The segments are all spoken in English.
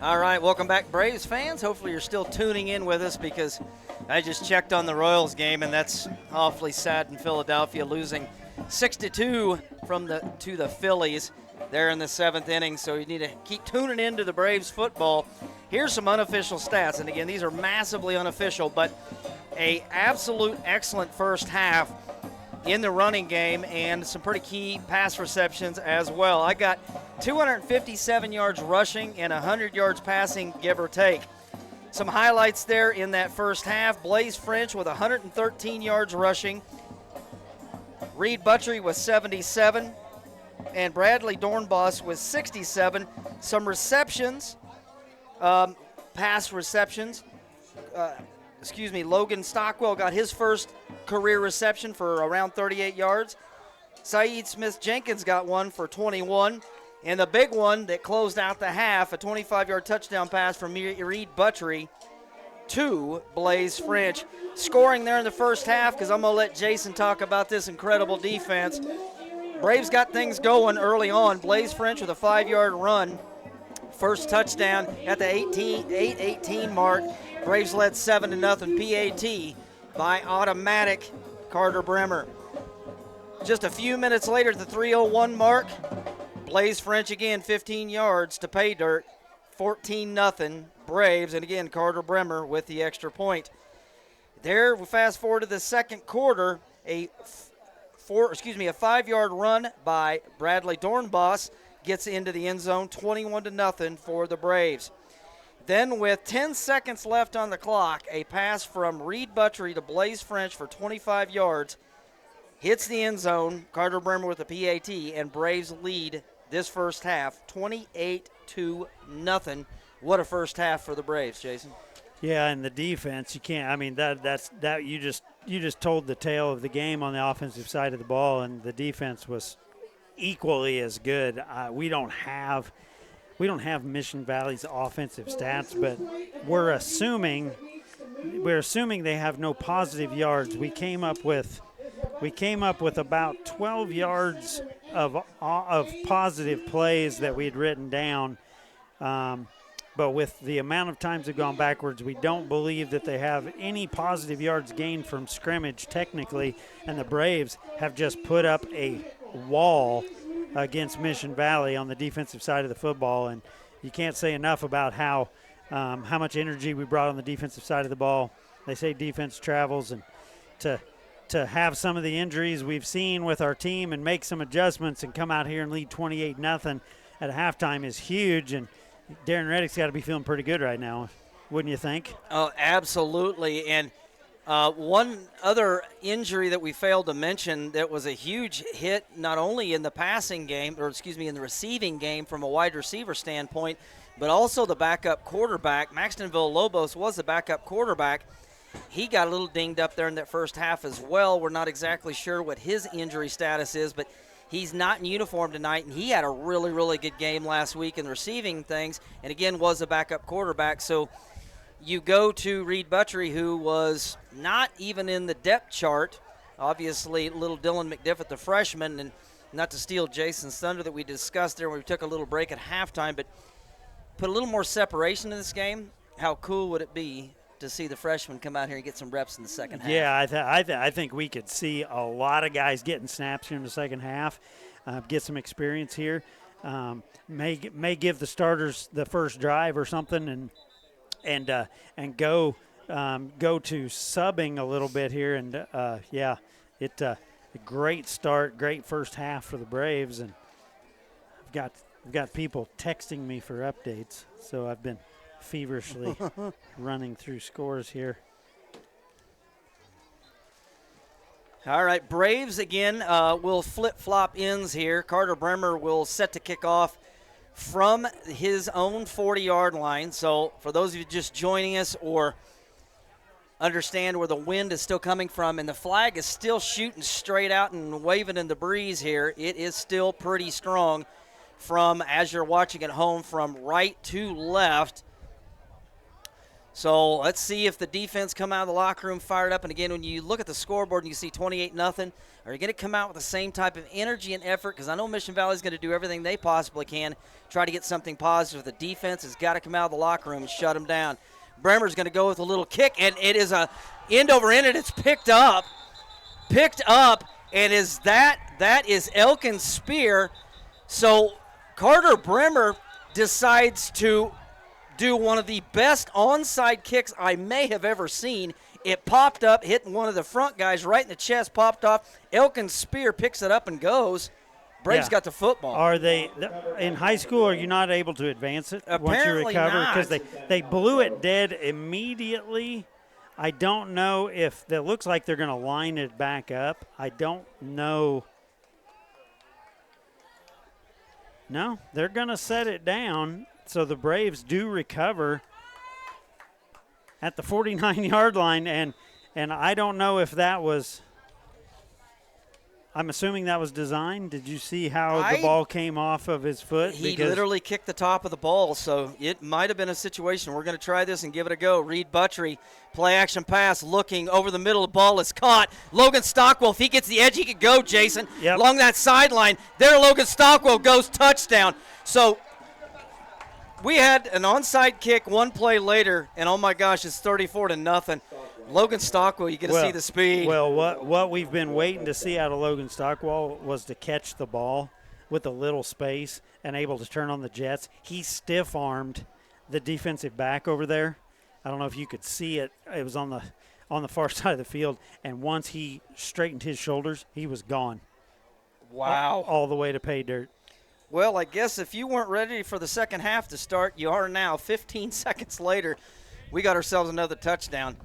All right, welcome back, Braves fans. Hopefully you're still tuning in with us because I just checked on the Royals game, and that's awfully sad in Philadelphia, losing 6-2 to the Phillies there in the 7th inning. So you need to keep tuning into the Braves football. Here's some unofficial stats, and again, these are massively unofficial, but a absolute excellent first half in the running game and some pretty key pass receptions as well. I got 257 yards rushing and 100 yards passing, give or take. Some highlights there in that first half. Blaze French with 113 yards rushing. Reed Buttrey with 77. And Bradley Dornbos with 67. Some receptions, pass receptions. Logan Stockwell got his first career reception for around 38 yards. Saeed Smith-Jenkins got one for 21. And the big one that closed out the half, a 25-yard touchdown pass from Reed Buttrey to Blaze French. Scoring there in the first half, because I'm going to let Jason talk about this incredible defense. Braves got things going early on. Blaze French with a 5-yard run. First touchdown at the 8-18 mark. Braves led 7-0 PAT by automatic Carter Bremer. Just a few minutes later at the 3:01 mark, Blaze French again 15 yards to pay dirt. 14-0 Braves, and again Carter Bremer with the extra point. There, we fast forward to the second quarter, a 5-yard run by Bradley Dornbos gets into the end zone, 21-0 for the Braves. Then with 10 seconds left on the clock, a pass from Reed Buttrey to Blaze French for 25 yards hits the end zone. Carter Bremer with the PAT, and Braves lead this first half 28-0. What a first half for the Braves, Jason. Yeah, and the defense, you can't. I mean, that's you just told the tale of the game on the offensive side of the ball, and the defense was equally as good. We don't have Mission Valley's offensive stats, but we're assuming they have no positive yards. We came up with about 12 yards of positive plays that we had written down. But with the amount of times they've gone backwards, we don't believe that they have any positive yards gained from scrimmage technically, and the Braves have just put up a wall against Mission Valley on the defensive side of the football, and you can't say enough about how much energy we brought on the defensive side of the ball. They say defense travels, and to have some of the injuries we've seen with our team and make some adjustments and come out here and lead 28-0 at halftime is huge, and Darren Reddick's got to be feeling pretty good right now, wouldn't you think? Oh, absolutely. And one other injury that we failed to mention that was a huge hit, not only in the passing game, in the receiving game from a wide receiver standpoint, but also the backup quarterback. Maxton Villalobos was the backup quarterback. He got a little dinged up there in that first half as well. We're not exactly sure what his injury status is, but he's not in uniform tonight, and he had a really, really good game last week in receiving things, and again was a backup quarterback. So you go to Reed Buttrey, who was not even in the depth chart. Obviously, little Dylan McDiffett, the freshman, and not to steal Jason's thunder that we discussed there when we took a little break at halftime, but put a little more separation in this game. How cool would it be to see the freshman come out here and get some reps in the second half? Yeah, I think we could see a lot of guys getting snaps here in the second half, get some experience here. May give the starters the first drive or something, and go to subbing a little bit here. And a great start, great first half for the Braves, and I've got people texting me for updates, so I've been feverishly running through scores here. All right, Braves again will flip-flop ends here. Carter Bremer will set to kick off from his own 40-yard line. So for those of you just joining us or understand where the wind is still coming from and the flag is still shooting straight out and waving in the breeze here, it is still pretty strong from, as you're watching at home, from right to left. So let's see if the defense come out of the locker room fired up. And again, when you look at the scoreboard and you see 28-0, are you going to come out with the same type of energy and effort? Because I know Mission Valley is going to do everything they possibly can, try to get something positive. The defense has got to come out of the locker room and shut them down. Bremer's going to go with a little kick, and it is a end over end, and it's picked up, and that is Elkin Spear. So Carter Bremer decides to do one of the best onside kicks I may have ever seen. It popped up, hit one of the front guys right in the chest, popped off. Elkin Spear picks it up and goes. Braves got the football. Are they in high school? Are you not able to advance it once you Apparently recover? not. Because they blew it dead immediately. I don't know if it looks like they're going to line it back up. I don't know. No, they're going to set it down. So the Braves do recover at the 49-yard line, and I don't know if that was – I'm assuming that was designed. Did you see how the ball came off of his foot? He literally kicked the top of the ball, so it might have been a situation. We're going to try this and give it a go. Reed Buttrey, play action pass, looking over the middle. The ball is caught. Logan Stockwell, if he gets the edge, he could go, Jason. Yep. Along that sideline. There Logan Stockwell goes touchdown. So we had an onside kick one play later, and oh my gosh, it's 34-0. Logan Stockwell, you get to see the speed. Well, what we've been waiting to see out of Logan Stockwell was to catch the ball with a little space and able to turn on the jets. He stiff-armed the defensive back over there. I don't know if you could see it. It was on the far side of the field, and once he straightened his shoulders, he was gone. Wow. All the way to pay dirt. Well, I guess if you weren't ready for the second half to start, you are now. 15 seconds later, we got ourselves another touchdown.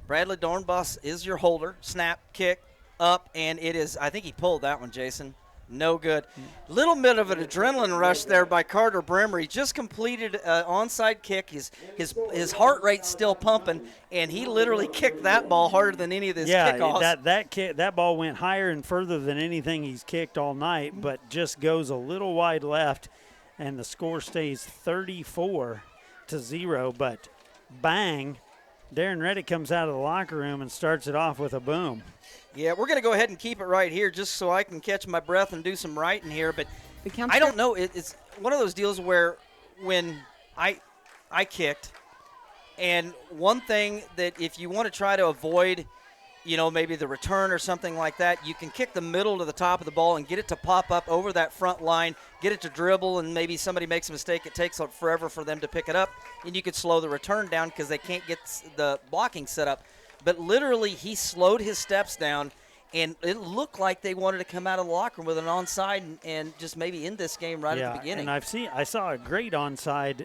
Bradley Dornbos is your holder. Snap, kick, up, and it is – I think he pulled that one, Jason. No good. Little bit of an adrenaline rush there by Carter Bremer. He just completed an onside kick. His heart rate's still pumping, and he literally kicked that ball harder than any of his kickoffs. Yeah, that ball went higher and further than anything he's kicked all night, but just goes a little wide left, and the score stays 34-0. But bang – Darren Reddick comes out of the locker room and starts it off with a boom. Yeah, we're going to go ahead and keep it right here just so I can catch my breath and do some writing here. But I don't know. It's one of those deals where when I kicked, and one thing that if you want to try to avoid, maybe the return or something like that, you can kick the middle to the top of the ball and get it to pop up over that front line, get it to dribble, and maybe somebody makes a mistake. It takes forever for them to pick it up, and you could slow the return down because they can't get the blocking set up. But literally, he slowed his steps down, and it looked like they wanted to come out of the locker room with an onside and just maybe end this game right at the beginning. And I saw a great onside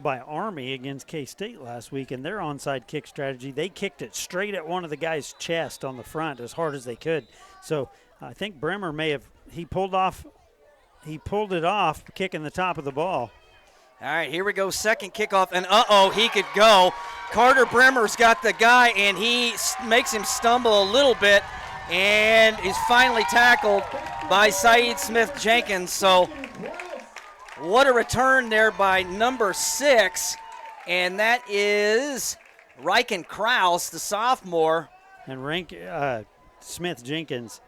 by Army against K-State last week, and their onside kick strategy, they kicked it straight at one of the guys' chest on the front as hard as they could. So I think Bremer he pulled it off kicking the top of the ball. All right, here we go, second kickoff, and he could go. Carter Bremer's got the guy, and he makes him stumble a little bit, and is finally tackled by Saeed Smith-Jenkins. So what a return there by number 6, and that is Riken Kraus, the sophomore. And Smith-Jenkins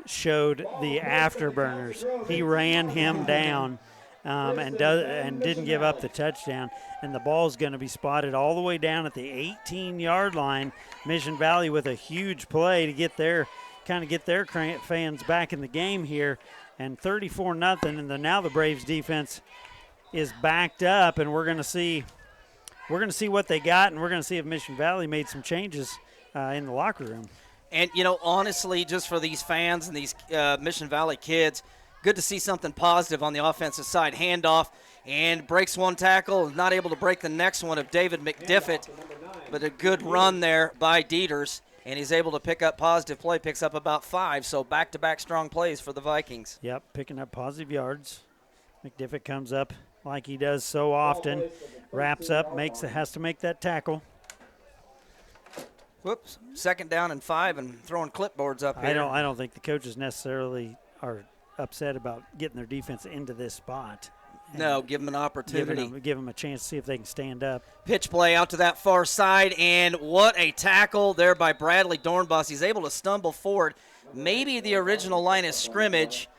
showed the afterburners. He ran him down and didn't give up the touchdown. And the ball's going to be spotted all the way down at the 18-yard line. Mission Valley with a huge play to get their fans back in the game here. And 34-0, and now the Braves defense is backed up, and we're going to see what they got, and we're going to see if Mission Valley made some changes in the locker room. And honestly, just for these fans and these Mission Valley kids, good to see something positive on the offensive side. Handoff and breaks one tackle, not able to break the next one of David McDiffett, but a good run there by Dieters. And he's able to pick up positive play, picks up about 5. So back-to-back strong plays for the Vikings. Yep, picking up positive yards. McDiffett comes up like he does so often, wraps up, has to make that tackle. Whoops, 2nd down and 5 and throwing clipboards up here. I don't think the coaches necessarily are upset about getting their defense into this spot. No, give them an opportunity. Give them a chance to see if they can stand up. Pitch play out to that far side, and what a tackle there by Bradley Dornbus. He's able to stumble forward, maybe the original line of scrimmage,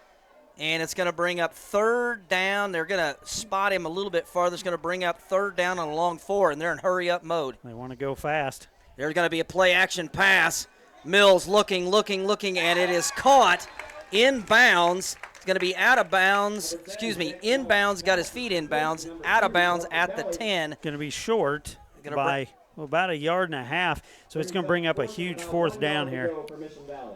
and it's going to bring up third down. They're going to spot him a little bit farther. It's going to bring up third down on a long 4, and they're in hurry-up mode. They want to go fast. There's going to be a play-action pass. Mills looking, and it is caught inbounds. It's going to be out of bounds. Inbounds, got his feet inbounds, out of bounds at the 10. Going to be short by about 1.5 yards, so it's going to bring up a huge fourth down here.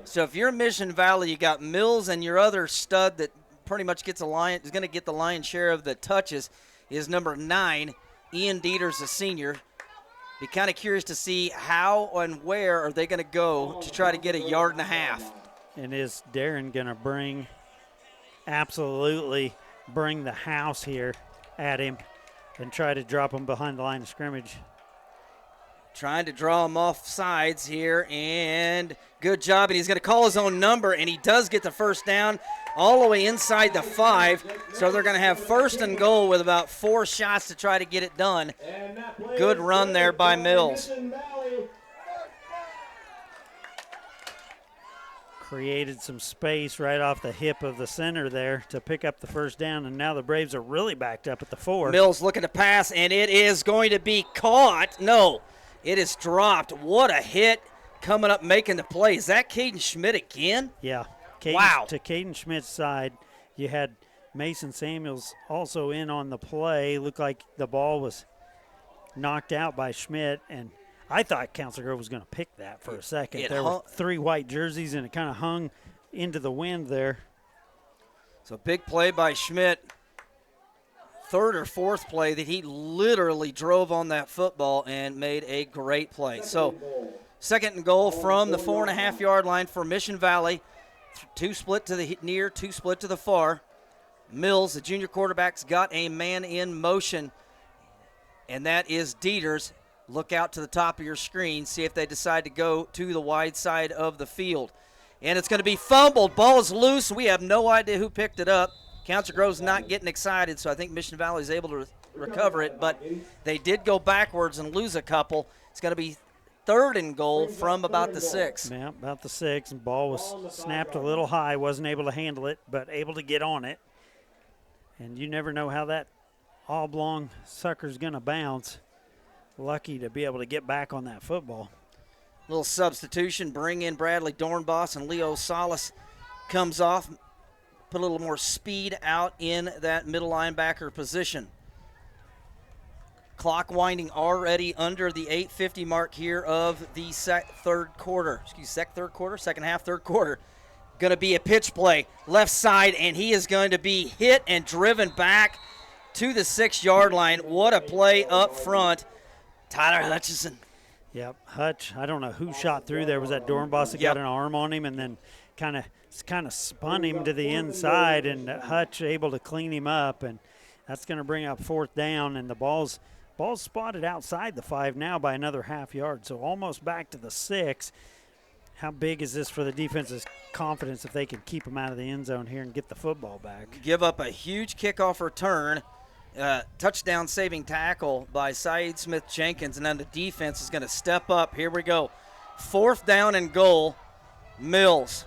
So if you're Mission Valley, you got Mills, and your other stud that pretty much is going to get the lion's share of the touches is number 9, Ian Dieters, a senior. Be kind of curious to see how and where are they going to go to try to get 1.5 yards. And is Darren going to absolutely bring the house here at him and try to drop him behind the line of scrimmage? Trying to draw him off sides here, and good job. And he's going to call his own number, and he does get the first down all the way inside the 5. So they're going to have first and goal with about 4 shots to try to get it done. Good run there by Mills. Created some space right off the hip of the center there to pick up the first down, and now the Braves are really backed up at the 4. Mills looking to pass, and it is going to be caught. No, it is dropped. What a hit coming up making the play. Is that Caden Schmidt again? Yeah. Wow. To Caden Schmidt's side, you had Mason Samuels also in on the play. Looked like the ball was knocked out by Schmidt, and I thought Council Grove was going to pick that for a second. There were 3 white jerseys, and it kind of hung into the wind there. So big play by Schmidt. Third or fourth play that he literally drove on that football and made a great play. So second and goal from the 4.5 yard line for Mission Valley. 2 split to the near, 2 split to the far. Mills, the junior quarterback's got a man in motion, and that is Dieters. Look out to the top of your screen, see if they decide to go to the wide side of the field. And it's going to be fumbled. Ball is loose. We have no idea who picked it up. Council Grove's not getting excited, so I think Mission Valley is able to recover it, but they did go backwards and lose a couple. It's going to be third and goal from about the 6. Yeah, about the 6, and ball was snapped a little high. Wasn't able to handle it, but able to get on it. And you never know how that oblong sucker's going to bounce. Lucky to be able to get back on that football. Little substitution, bring in Bradley Dornbos, and Leo Salas comes off. Put a little more speed out in that middle linebacker position. Clock winding already under the 8:50 mark here of the second half, third quarter. Going to be a pitch play, left side, and he is going to be hit and driven back to the 6 yard line. What a play up front. Tyler Hutchison. Yep, Hutch. I don't know who shot through there. Was that Dornbos that got an arm on him and then kind of spun him to the inside, and Hutch able to clean him up, and that's going to bring up fourth down, and the ball's spotted outside the 5 now by another half yard, so almost back to the 6. How big is this for the defense's confidence if they can keep them out of the end zone here and get the football back? Give up a huge kickoff return. Touchdown saving tackle by Saeed Smith-Jenkins, and then the defense is going to step up. Here we go. 4th down and goal. Mills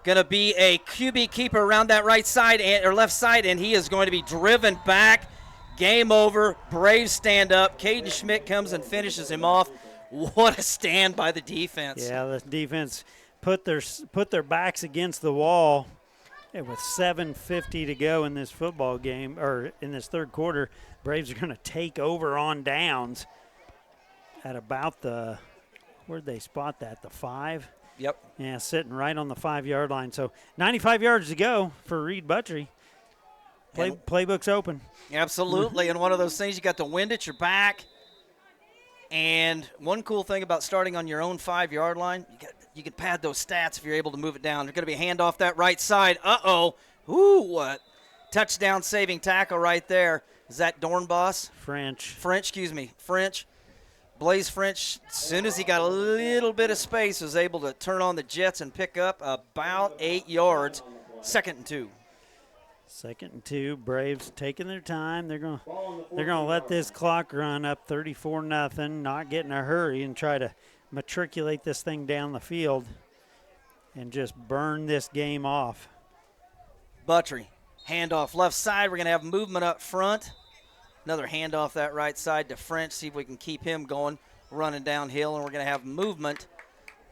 going to be a QB keeper around that right side or left side, and he is going to be driven back. Game over. Braves stand up. Caden Schmidt comes and finishes him off. What a stand by the defense. Yeah, the defense put their backs against the wall. And with 7:50 to go in this football game, or in this third quarter, Braves are going to take over on downs at about the, where'd they spot that, the 5? Yep. Yeah, sitting right on the 5 yard line. So 95 yards to go for Reed Buttrey. Playbook's open. Absolutely, and one of those things, you got the wind at your back. And one cool thing about starting on your own 5 yard line, you can pad those stats if you're able to move it down. There's going to be a handoff that right side. Uh-oh. Ooh, what? Touchdown saving tackle right there. Is that Dornbos? French. Blaze French, as soon as he got a little bit of space, was able to turn on the jets and pick up about 8 yards. 2nd and 2. 2nd and 2. Braves taking their time. They're gonna let this clock run up 34-0, not get in a hurry and try to matriculate this thing down the field and just burn this game off. Buttrey, handoff left side. We're going to have movement up front. Another handoff that right side to French. See if we can keep him going, running downhill, and we're going to have movement.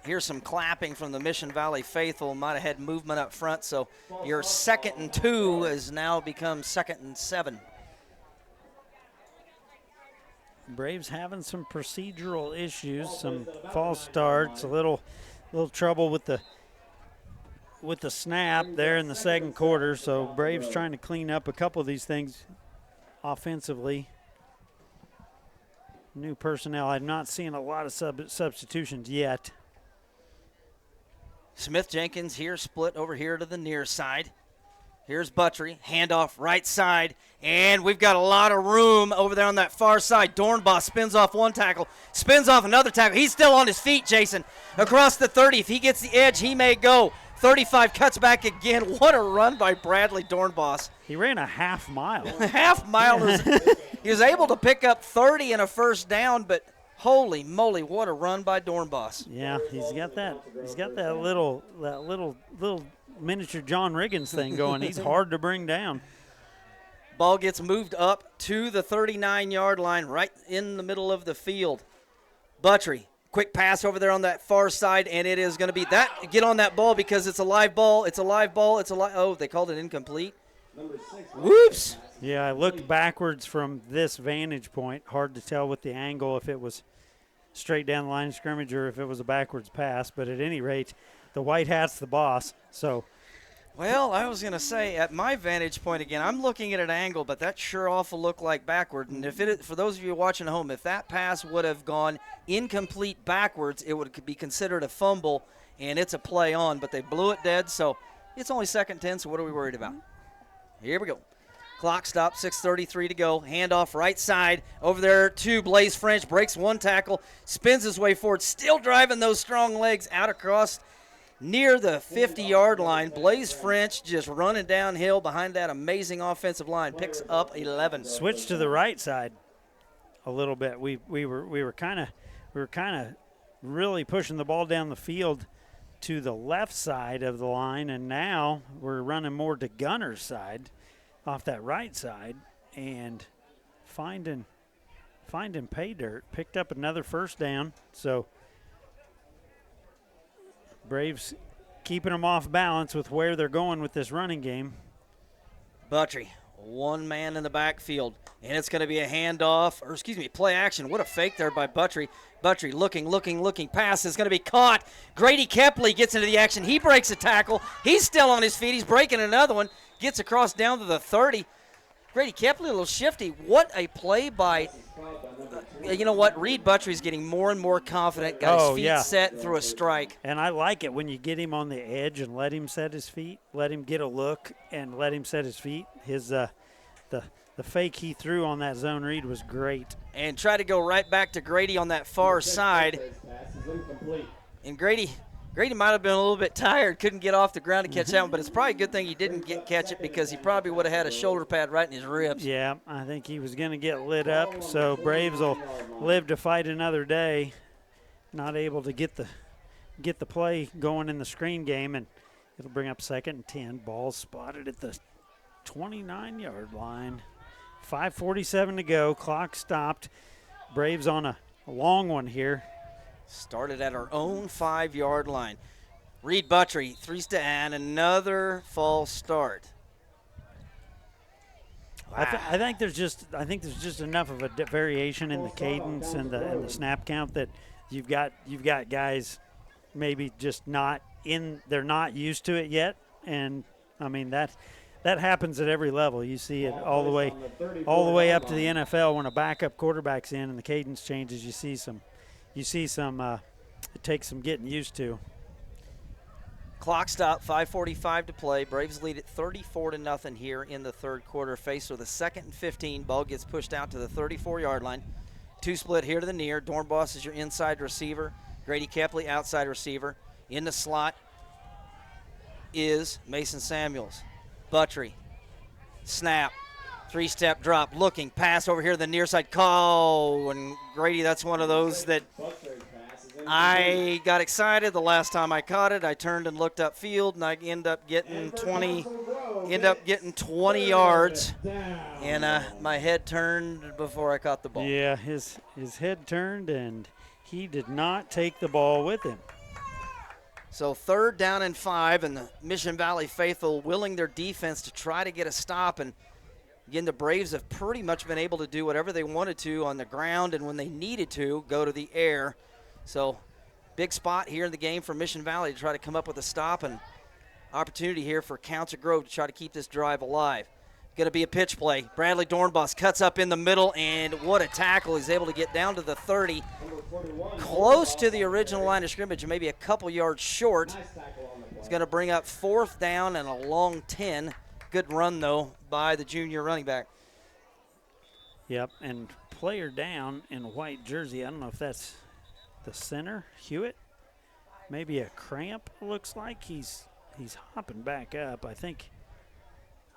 Here's some clapping from the Mission Valley faithful. Might have had movement up front, so your 2nd and 2 has now become 2nd and 7. Braves having some procedural issues, some false starts, a little trouble with the snap there in the 2nd quarter. So Braves trying to clean up a couple of these things offensively. New personnel. I'm not seeing a lot of substitutions yet. Smith Jenkins here, split over here to the near side. Here's Buttrey, handoff right side, and we've got a lot of room over there on that far side. Dornbos spins off one tackle, spins off another tackle. He's still on his feet, Jason, across the 30. If he gets the edge, he may go. 35 cuts back again. What a run by Bradley Dornbos. He ran a half mile. Half mile. He was able to pick up 30 and a first down, but holy moly, what a run by Dornbos. Yeah, he's got that little miniature John Riggins thing going. He's hard to bring down. Ball gets moved up to the 39-yard line, right in the middle of the field. Buttrey, quick pass over there on that far side, and it is going to be that. Get on that ball because it's a live ball. It's a live ball. Oh, they called it incomplete. Whoops. Yeah, I looked backwards from this vantage point. Hard to tell with the angle if it was straight down the line of scrimmage or if it was a backwards pass. But at any rate, the white hat's the boss. So, well, I was going to say, at my vantage point again, I'm looking at an angle, but that sure awful looked like backward. And if it, for those of you watching at home, if that pass would have gone incomplete backwards, it would be considered a fumble, and it's a play on. But they blew it dead, so it's only 2nd and 10, so what are we worried about? Here we go. Clock stop, 6:33 to go. Handoff right side over there to Blaze French. Breaks one tackle, spins his way forward, still driving those strong legs out across near the 50-yard line. Blaze French just running downhill behind that amazing offensive line. Picks up 11. Switch to the right side a little bit. We were kind of really pushing the ball down the field to the left side of the line, and now we're running more to Gunner's side off that right side and finding pay dirt. Picked up another first down. So Braves keeping them off balance with where they're going with this running game. Buttrey, one man in the backfield, and it's going to be a handoff, or excuse me, play action. What a fake there by Buttrey. Buttrey looking. Pass is going to be caught. Grady Kepley gets into the action. He breaks a tackle. He's still on his feet. He's breaking another one. Gets across down to the 30. Grady Kepley a little shifty. What a play by, you know what, Reed Buttrey's getting more and more confident. Got his feet set through a strike. And I like it when you get him on the edge and let him set his feet, let him get a look and let him set his feet. His the fake he threw on that zone read was great. And try to go right back to Grady on that far side. And Grady might have been a little bit tired, couldn't get off the ground to catch that one, but it's probably a good thing he didn't catch it because he probably would have had a shoulder pad right in his ribs. Yeah, I think he was going to get lit up, so Braves will live to fight another day. Not able to get the play going in the screen game, and it'll bring up 2nd and 10. Ball spotted at the 29-yard line. 5:47 to go. Clock stopped. Braves on a long one here. Started at our own 5-yard line. Reed Buttrey, and another false start. Wow. I think there's just enough of a variation in the cadence and the snap count that you've got guys maybe just they're not used to it yet, and I mean that happens at every level. You see it all the way up to the NFL when a backup quarterback's in and the cadence changes. You see some it takes some getting used to. Clock stop, 5:45 to play. Braves lead it 34-0 here in the third quarter. Faced with a 2nd and 15. Ball gets pushed out to the 34-yard line. Two split here to the near. Dornbos is your inside receiver. Grady Kepley, outside receiver. In the slot is Mason Samuels. Buttrey Snap. 3-step drop. Looking. Pass over here to the near side. Call. And Grady, that's one of those that I got excited the last time I caught it. I turned and looked upfield, and I end up getting 20 yards. And my head turned before I caught the ball. Yeah, his head turned, and he did not take the ball with him. So 3rd down and 5, and the Mission Valley faithful willing their defense to try to get a stop. And again, the Braves have pretty much been able to do whatever they wanted to on the ground, and when they needed to, go to the air. So big spot here in the game for Mission Valley to try to come up with a stop, and opportunity here for Council Grove to try to keep this drive alive. Going to be a pitch play. Bradley Dornbos cuts up in the middle, and what a tackle. He's able to get down to the 30, close to the original line of scrimmage, maybe a couple yards short. He's going to bring up 4th down and a long 10. Good run, though, by the junior running back. Yep, and player down in a white jersey. I don't know if that's the center, Hewitt. Maybe a cramp, looks like. He's hopping back up. I think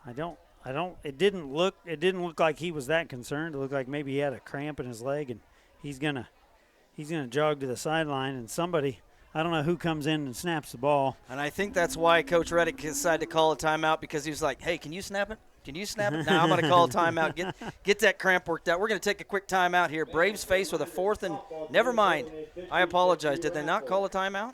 it didn't look like he was that concerned. It looked like maybe he had a cramp in his leg, and he's gonna jog to the sideline, and somebody, I don't know who comes in and snaps the ball. And I think that's why Coach Reddick decided to call a timeout, because he was like, hey, can you snap it? Can you snap it? Now I'm going to call a timeout. Get that cramp worked out. We're going to take a quick timeout here. Braves faced with a 4th and never mind. I apologize. Did they not call a timeout?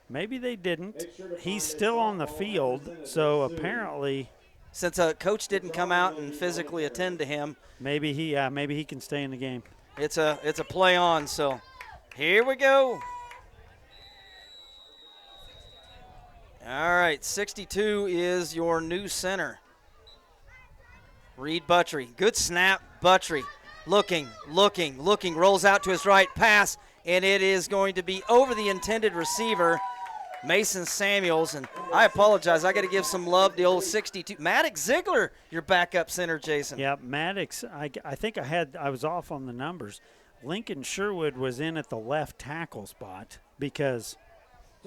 Maybe they didn't. He's still on the field, so apparently, since a coach didn't come out and physically attend to him, maybe he can stay in the game. It's a play on. So here we go. All right, 62 is your new center. Reed Buttrey. Good snap, Buttrey. Looking, rolls out to his right, pass, and it is going to be over the intended receiver, Mason Samuels. And I apologize, I got to give some love to the old 62. Maddox Ziegler, your backup center, Jason. Yeah, Maddox, I think I was off on the numbers. Lincoln Sherwood was in at the left tackle spot because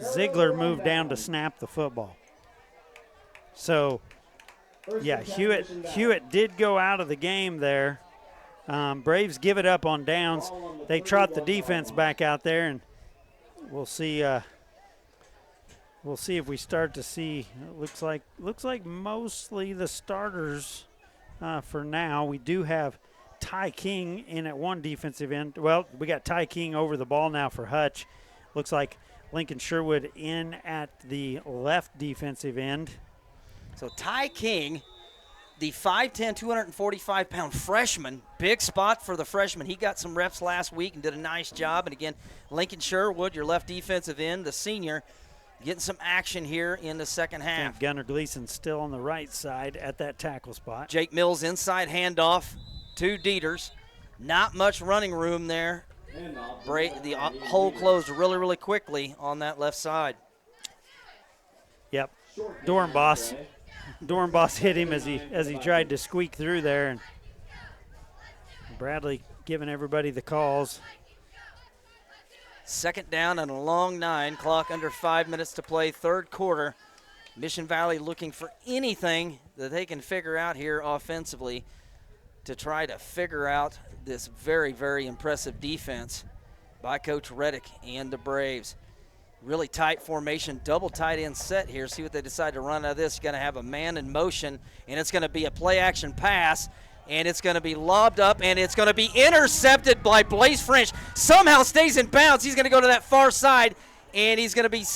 Ziegler moved down to snap the football. So, yeah, Hewitt did go out of the game there. Braves give it up on downs. They trot the defense back out there, and we'll see. We'll see if we start to see. It looks like mostly the starters for now. We do have Ty King in at one defensive end. Well, we got Ty King over the ball now for Hutch. Looks like Lincoln Sherwood in at the left defensive end. So Ty King, the 5'10", 245-pound freshman, big spot for the freshman. He got some reps last week and did a nice job. And again, Lincoln Sherwood, your left defensive end, the senior, getting some action here in the second half. Gunnar Gleason still on the right side at that tackle spot. Jake Mills inside handoff to Dieters. Not much running room there. The hole closed really, really quickly on that left side. Yep. Dornbos hit him as he tried to squeak through there, and Bradley giving everybody the calls. 2nd down and a long 9. Clock under 5 minutes to play. 3rd quarter. Mission Valley looking for anything that they can figure out here offensively to try to figure out this very, very impressive defense by Coach Reddick and the Braves. Really tight formation, double tight end set here. See what they decide to run out of this. You're going to have a man in motion, and it's going to be a play-action pass, and it's going to be lobbed up, and it's going to be intercepted by Blaze French. Somehow stays in bounds. He's going to go to that far side, and he's going to be –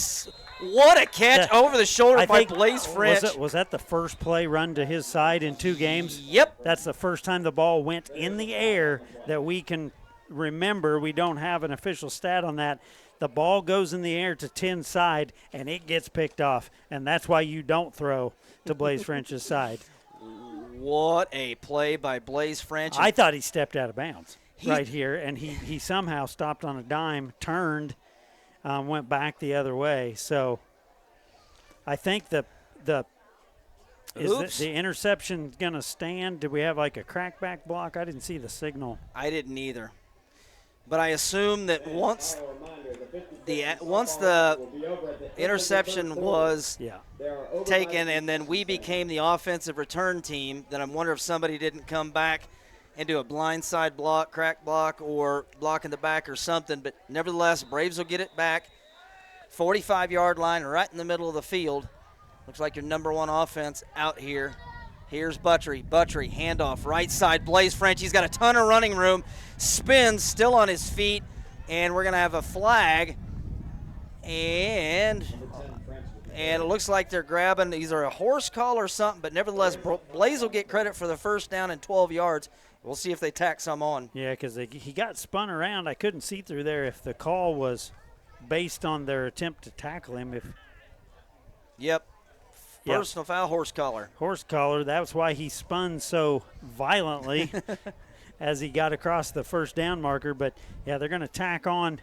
what a catch over the shoulder by Blaze French. Was that the first play run to his side in 2 games? Yep. That's the first time the ball went in the air that we can remember. We don't have an official stat on that. The ball goes in the air to 10 side, and it gets picked off, and that's why you don't throw to Blaze French's side. What a play by Blaze French. I thought he stepped out of bounds right here, and he somehow stopped on a dime, turned, went back the other way. So I think the interception going to stand? Did we have like a crackback block? I didn't see the signal. I didn't either. But I assume that once once the interception was Yeah. taken and then we became the offensive return team, then I wonder if somebody didn't come back and do a blindside block, crack block, or block in the back or something. But nevertheless, Braves will get it back. 45-yard line right in the middle of the field. Looks like your number one offense out here. Here's Buttrey. Buttrey, handoff, right side. Blaze French, he's got a ton of running room. Spins, still on his feet. And we're going to have a flag. And it looks like they're grabbing either a horse collar or something. But nevertheless, Blaze will get credit for the first down and 12 yards. We'll see if they tack some on. Yeah, because he got spun around. I couldn't see through there if the call was based on their attempt to tackle him. Yep. Personal foul, horse collar. Horse collar. That's why he spun so violently as he got across the first down marker. But, yeah, they're going to tack on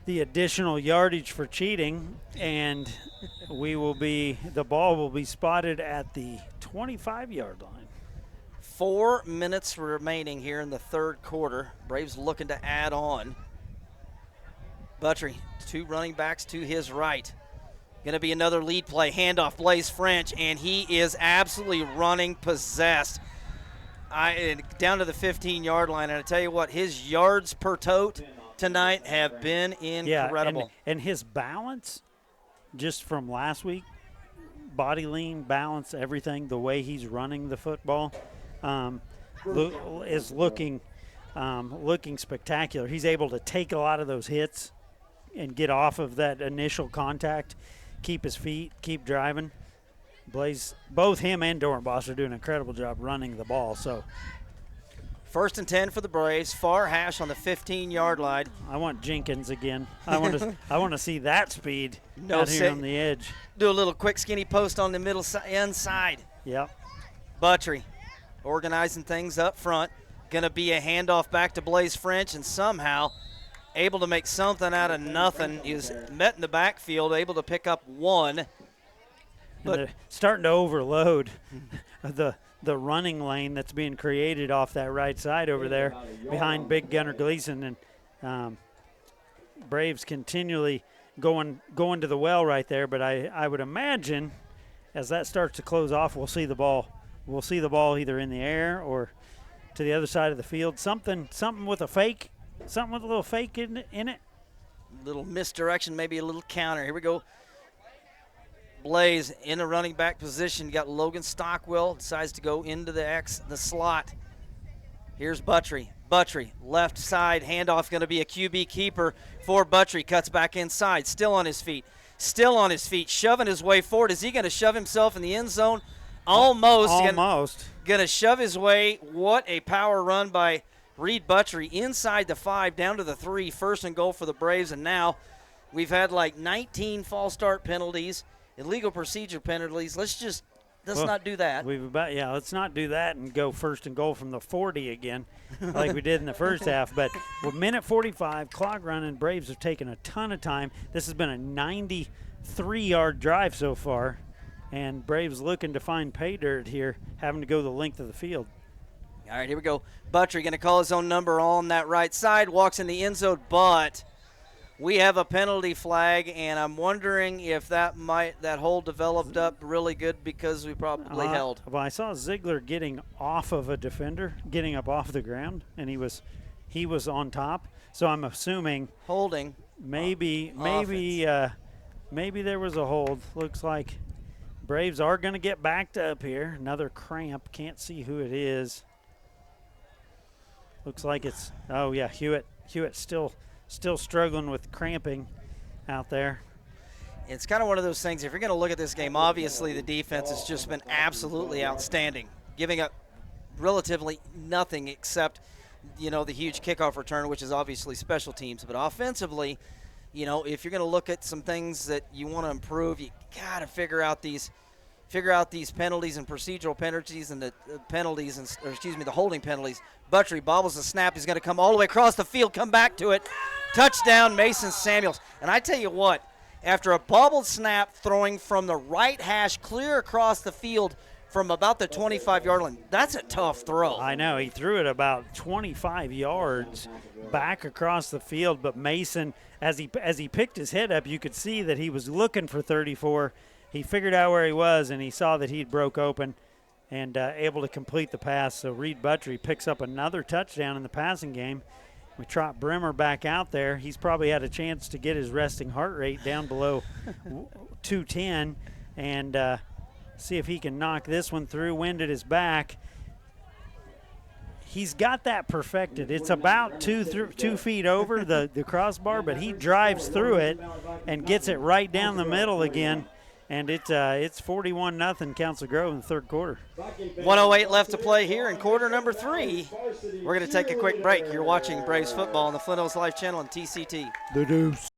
the additional yardage for cheating, and the ball will be spotted at the 25-yard line. 4 minutes remaining here in the third quarter. Braves looking to add on. Buttrey, two running backs to his right. Going to be another lead play. Handoff, Blaze French, and he is absolutely running possessed. Down to the 15-yard line. And I tell you what, his yards per tote tonight have been incredible. Yeah, and his balance, just from last week, body lean, balance, everything, the way he's running the football, is looking spectacular. He's able to take a lot of those hits and get off of that initial contact, keep his feet, keep driving. Blaze, both him and Doornbos are doing an incredible job running the ball. So, 1st and 10 for the Braves. Far hash on the 15-yard line. I want Jenkins again. I want to see that speed out here on the edge. Do a little quick skinny post on the middle inside. Yep. Buttrey organizing things up front. Going to be a handoff back to Blaze French, and somehow able to make something out of nothing. He was met in the backfield, able to pick up one. But they're starting to overload the running lane that's being created off that right side over there behind Big Gunner Gleason. And Braves continually going to the well right there. But I would imagine as that starts to close off, we'll see the ball. We'll see the ball either in the air or to the other side of the field. Something with a fake. Something with a little fake in it. Little misdirection, maybe a little counter. Here we go. Blaze in a running back position. You got Logan Stockwell, decides to go into the slot. Here's Buttrey. Buttrey, left side, handoff, going to be a QB keeper for Buttrey. Cuts back inside, still on his feet, shoving his way forward. Is he going to shove himself in the end zone? Almost. Going to shove his way. What a power run by Reed Buttrey inside the 5, down to the 3, 1st and goal for the Braves. And now we've had like 19 false start penalties, illegal procedure penalties. Let's not do that. Let's not do that and go 1st and goal from the 40 again like we did in the first half. But with minute 45, clock running, Braves have taken a ton of time. This has been a 93-yard drive so far, and Braves looking to find pay dirt here, having to go the length of the field. All right, here we go. Buttrey going to call his own number on that right side, walks in the end zone, but we have a penalty flag, and I'm wondering if that hole developed up really good because we probably held. Well, I saw Ziegler getting off of a defender, getting up off the ground, and he was on top. So I'm assuming holding. Maybe there was a hold. Looks like Braves are going to get backed up here. Another cramp. Can't see who it is. Looks like it's Hewitt. Hewitt's still struggling with cramping out there. It's kind of one of those things. If you're going to look at this game, obviously the defense has just been absolutely outstanding, giving up relatively nothing except, the huge kickoff return, which is obviously special teams. But offensively, if you're going to look at some things that you want to improve, you got to figure out these penalties and procedural penalties and the holding penalties. Buttrey bobbles the snap. He's going to come all the way across the field, come back to it. Touchdown, Mason Samuels. And I tell you what, after a bobbled snap throwing from the right hash clear across the field from about the 25-yard line. That's a tough throw. I know. He threw it about 25 yards back across the field, but Mason, as he picked his head up, you could see that he was looking for 34. He figured out where he was, and he saw that he'd broke open and able to complete the pass. So Reed Buttrey picks up another touchdown in the passing game. We trot Brimmer back out there. He's probably had a chance to get his resting heart rate down below 210 and see if he can knock this one through. Wind at his back. He's got that perfected. It's about 2 feet over the crossbar, but he drives through it and gets it right down the middle again. And it's 41-0 Council Grove in the third quarter. 1:08 left to play here in quarter number 3. We're going to take a quick break. You're watching Braves football on the Flint Hills Life channel and TCT. The Deuce.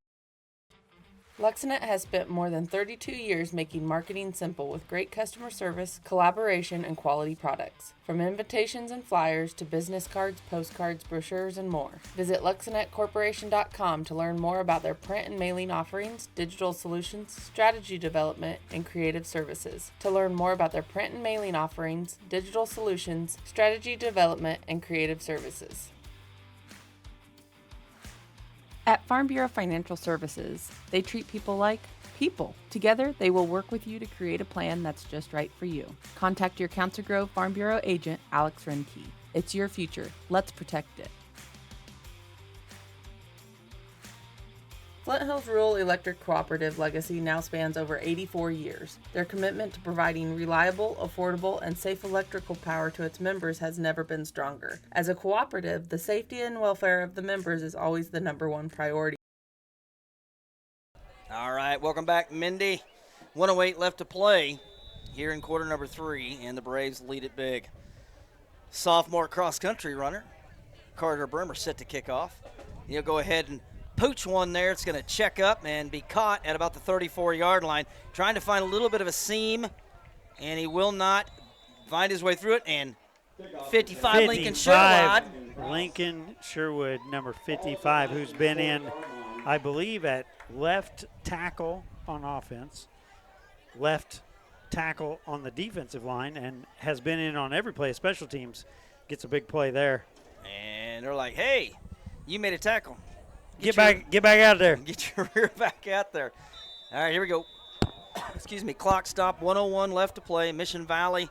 LuxNet has spent more than 32 years making marketing simple with great customer service, collaboration, and quality products. From invitations and flyers to business cards, postcards, brochures, and more. Visit LuxNetCorporation.com to learn more about their print and mailing offerings, digital solutions, strategy development, and creative services. To learn more about their print and mailing offerings, digital solutions, strategy development, and creative services. At Farm Bureau Financial Services, they treat people like people. Together, they will work with you to create a plan that's just right for you. Contact your Council Grove Farm Bureau agent, Alex Renke. It's your future. Let's protect it. Flint Hills Rural Electric Cooperative legacy now spans over 84 years. Their commitment to providing reliable, affordable, and safe electrical power to its members has never been stronger. As a cooperative, the safety and welfare of the members is always the #1 priority. All right, welcome back, Mindy. 1:08 left to play here in quarter number 3, and the Braves lead it big. Sophomore cross-country runner, Carter Brimmer, set to kick off. He'll go ahead and pooch one there. It's going to check up and be caught at about the 34-yard line, trying to find a little bit of a seam, and he will not find his way through it. And 55, Lincoln Sherwood. Lincoln Sherwood, number 55, who's been in, I believe, at left tackle on offense, left tackle on the defensive line, and has been in on every play. Special teams gets a big play there. And they're like, hey, you made a tackle. Get back out there. Get your rear back out there. All right, here we go. Excuse me, clock stop, 1:01 left to play. Mission Valley.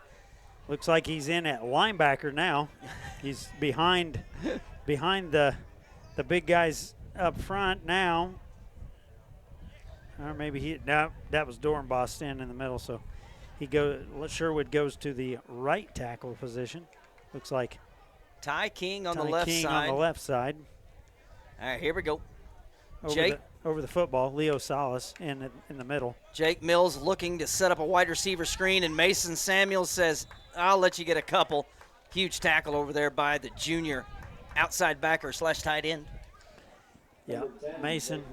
Looks like he's in at linebacker now. He's behind the big guys up front now. Or maybe that was Dornbos standing in the middle, so Sherwood goes to the right tackle position. Looks like Ty King on Ty the left King side. on the left side. All right, here we go. Over the football, Leo Salas in the middle. Jake Mills looking to set up a wide receiver screen, and Mason Samuels says, I'll let you get a couple. Huge tackle over there by the junior outside backer / tight end. Yeah, Mason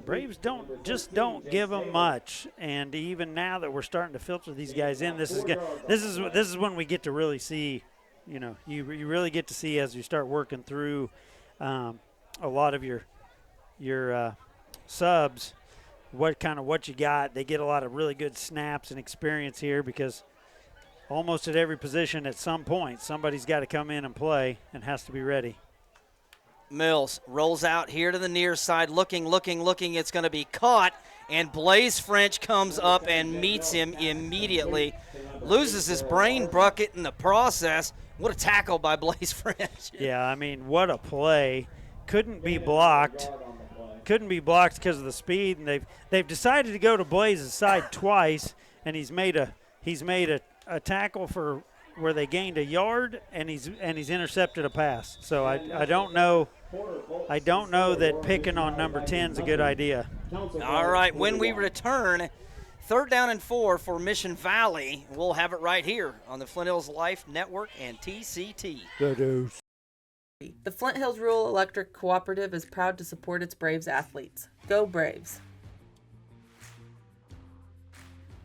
Braves don't give him much, and even now that we're starting to filter these guys in, this is good. This is when we get to really see, you really get to see as you start working through a lot of your subs, what you got. They get a lot of really good snaps and experience here because almost at every position at some point somebody's got to come in and play and has to be ready. Mills rolls out here to the near side, looking. It's going to be caught, and Blaze French comes up and meets him immediately. Loses his brain bucket in the process. What a tackle by Blaze French. Yeah, I mean, what a play. Couldn't be blocked because of the speed, and they've decided to go to Blaze's side twice, and he's made a tackle for where they gained a yard, and he's intercepted a pass. So I don't know that picking on number 10 is a good idea. All right, when we return, 3rd down and 4 for Mission Valley. We'll have it right here on the Flint Hills Life Network and TCT. The Deuce. The Flint Hills Rural Electric Cooperative is proud to support its Braves athletes. Go Braves!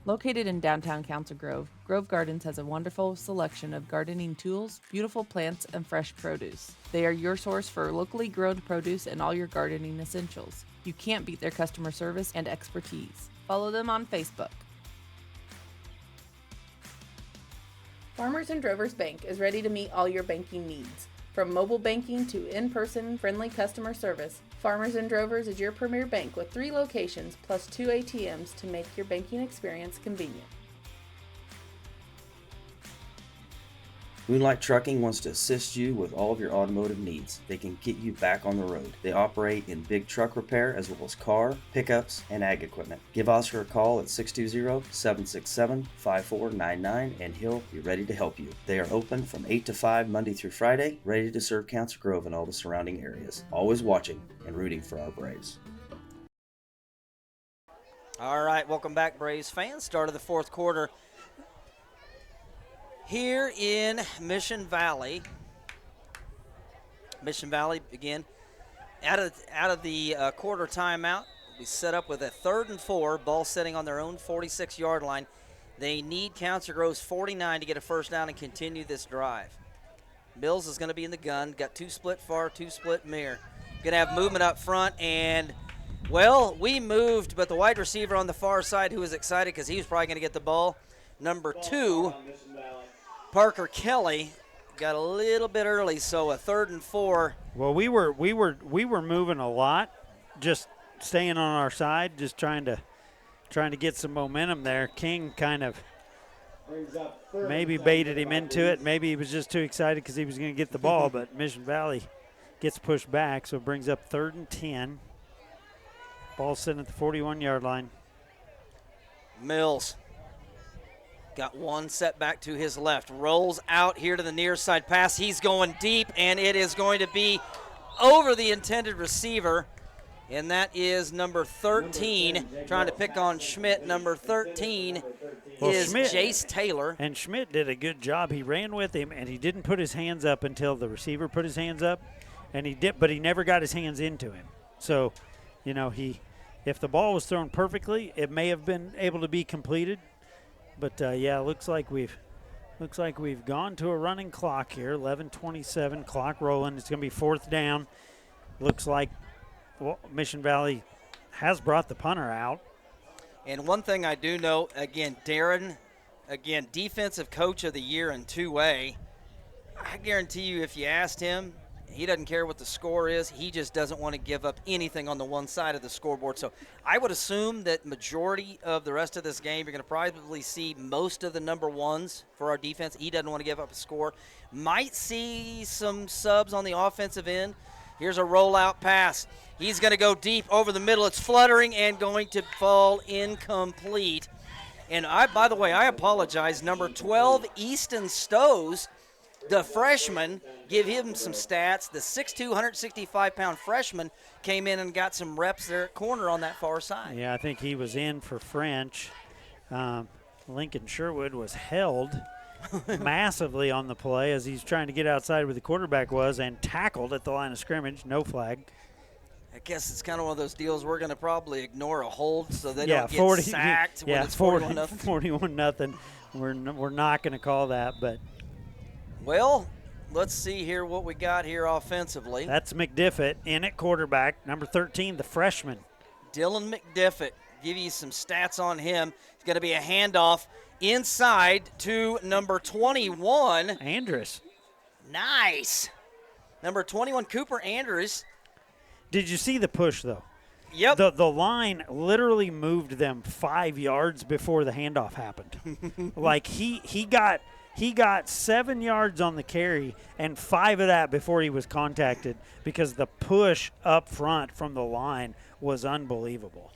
Located in downtown Council Grove, Grove Gardens has a wonderful selection of gardening tools, beautiful plants, and fresh produce. They are your source for locally grown produce and all your gardening essentials. You can't beat their customer service and expertise. Follow them on Facebook. Farmers and Drovers Bank is ready to meet all your banking needs. From mobile banking to in-person friendly customer service, Farmers and Drovers is your premier bank with 3 locations plus 2 ATMs to make your banking experience convenient. Moonlight Trucking wants to assist you with all of your automotive needs. They can get you back on the road. They operate in big truck repair as well as car, pickups, and ag equipment. Give Oscar a call at 620-767-5499 and he'll be ready to help you. They are open from 8 to 5 Monday through Friday, ready to serve Council Grove and all the surrounding areas. Always watching and rooting for our Braves. All right, welcome back, Braves fans. Start of the fourth quarter here in Mission Valley. Mission Valley, again, out of the quarter timeout. We set up with a 3rd and 4, ball sitting on their own 46-yard line. They need Council Grove's 49 to get a first down and continue this drive. Mills is going to be in the gun. Got 2 split far, 2 split mirror. Going to have movement up front, and, well, we moved, but the wide receiver on the far side who was excited because he was probably going to get the ball, number 2, Parker Kelly, got a little bit early, so a 3rd and 4. Well, we were moving a lot, just staying on our side, just trying to get some momentum there. King kind of maybe baited him into it. Maybe he was just too excited because he was going to get the ball, but Mission Valley gets pushed back, so it brings up 3rd and 10. Ball sitting at the 41-yard line. Mills got one setback to his left. Rolls out here to the near side pass. He's going deep, and it is going to be over the intended receiver. And that is number 13. Trying to pick on Schmidt. Number 13 is Schmidt, Jace Taylor. And Schmidt did a good job. He ran with him, and he didn't put his hands up until the receiver put his hands up. And he did, but he never got his hands into him. So, you know, if the ball was thrown perfectly, it may have been able to be completed. But yeah, looks like we've gone to a running clock here. 11:27, clock rolling. It's going to be 4th down. Looks like Mission Valley has brought the punter out. And one thing I do know, again, Darren, defensive coach of the year in 2A. I guarantee you, if you asked him, he doesn't care what the score is. He just doesn't want to give up anything on the one side of the scoreboard. So I would assume that majority of the rest of this game, you're going to probably see most of the number 1s for our defense. He doesn't want to give up a score. Might see some subs on the offensive end. Here's a rollout pass. He's going to go deep over the middle. It's fluttering and going to fall incomplete. And by the way, I apologize. Number 12, Easton Stows, the freshman, give him some stats. The 6'2", 165-pound freshman came in and got some reps there at corner on that far side. Yeah, I think he was in for French. Lincoln Sherwood was held massively on the play as he's trying to get outside where the quarterback was and tackled at the line of scrimmage. No flag. I guess it's kind of one of those deals we're going to probably ignore a hold so they don't get 40, sacked when it's 41-0. 41-0. We're not going to call that, but. Well, let's see here what we got here offensively. That's McDiffit in at quarterback, number 13, the freshman. Dylan McDiffit. Give you some stats on him. It's going to be a handoff inside to number 21. Andrus. Nice. Number 21, Cooper Andrews. Did you see the push, though? Yep. The line literally moved them 5 yards before the handoff happened. Like he got 7 yards on the carry and 5 of that before he was contacted because the push up front from the line was unbelievable.